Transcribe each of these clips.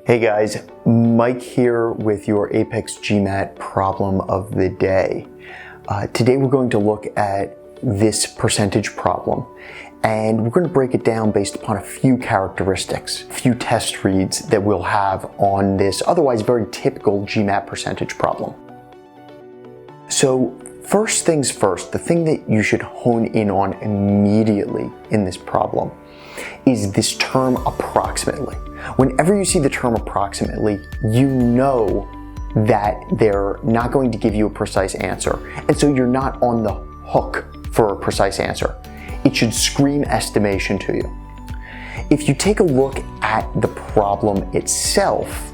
Hey guys, Mike here with your Apex GMAT problem of the day. Today we're going to look at this percentage problem, and we're going to break it down based upon a few characteristics, a few test reads that we'll have on this otherwise very typical GMAT percentage problem. So first things first, the thing that you should hone in on immediately in this problem is this term approximately. Whenever you see the term approximately, you know that they're not going to give you a precise answer, and so you're not on the hook for a precise answer. It should scream estimation to you. If you take a look at the problem itself,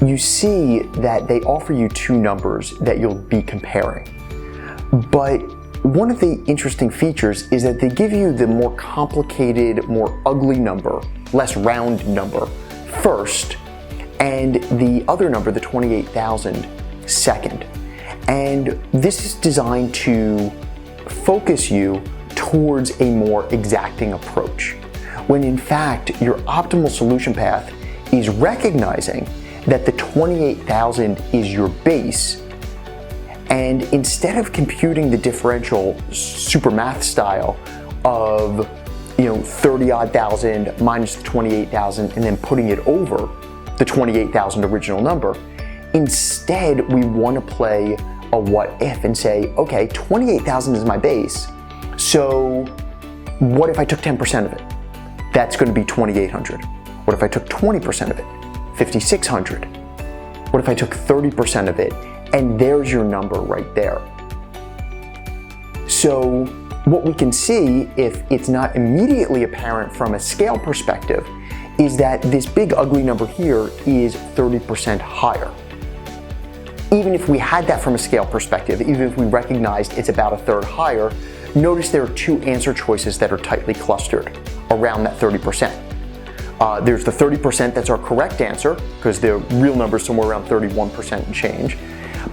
you see that they offer you two numbers that you'll be comparing. But one of the interesting features is that they give you the more complicated, more ugly number, less round number first, and the other number, the 28,000, second. And this is designed to focus you towards a more exacting approach, when in fact your optimal solution path is recognizing that the 28,000 is your base, and instead of computing the differential super math style of 30-odd thousand minus the 28,000 and then putting it over the 28,000 original number, instead we want to play a what if and say, okay, 28,000 is my base, so what if I took 10% of it? That's going to be 2,800. What if I took 20% of it? 5,600. What if I took 30% of it? And there's your number right there. So what we can see, if it's not immediately apparent from a scale perspective, is that this big ugly number here is 30% higher. Even if we had that from a scale perspective, even if we recognized it's about a third higher, notice there are two answer choices that are tightly clustered around that 30%. There's the 30% that's our correct answer, because the real number is somewhere around 31% and change.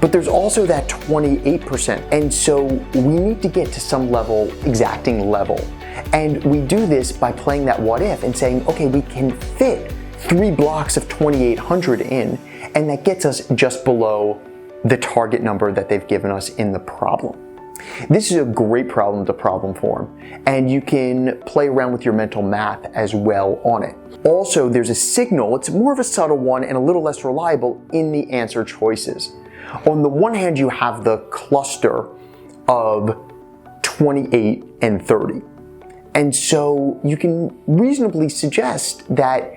But there's also that 28%, and so we need to get to some level, exacting level. And we do this by playing that what if and saying, okay, we can fit 3 blocks of 2,800 in, and that gets us just below the target number that they've given us in the problem. This is a great problem to problem form, and you can play around with your mental math as well on it. Also, there's a signal, it's more of a subtle one and a little less reliable in the answer choices. On the one hand, you have the cluster of 28 and 30. And so you can reasonably suggest that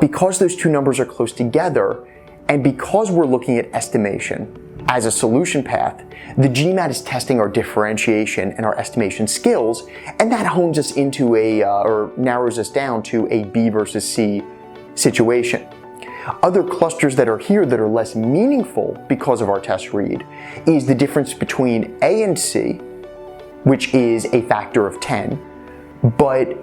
because those two numbers are close together, and because we're looking at estimation as a solution path, the GMAT is testing our differentiation and our estimation skills, and that hones us into or narrows us down to a B versus C situation. Other clusters that are here that are less meaningful because of our test read is the difference between A and C, which is a factor of 10. But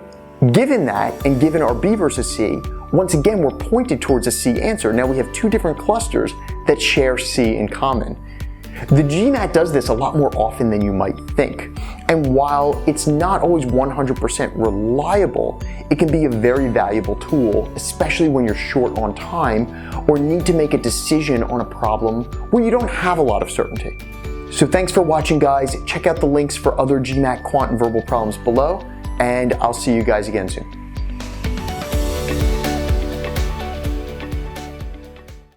given that, and given our B versus C, once again, we're pointed towards a C answer. Now we have two different clusters that share C in common. The GMAT does this a lot more often than you might think. And while it's not always 100% reliable, it can be a very valuable tool, especially when you're short on time or need to make a decision on a problem where you don't have a lot of certainty. So thanks for watching, guys. Check out the links for other GMAT quant and verbal problems below, and I'll see you guys again soon.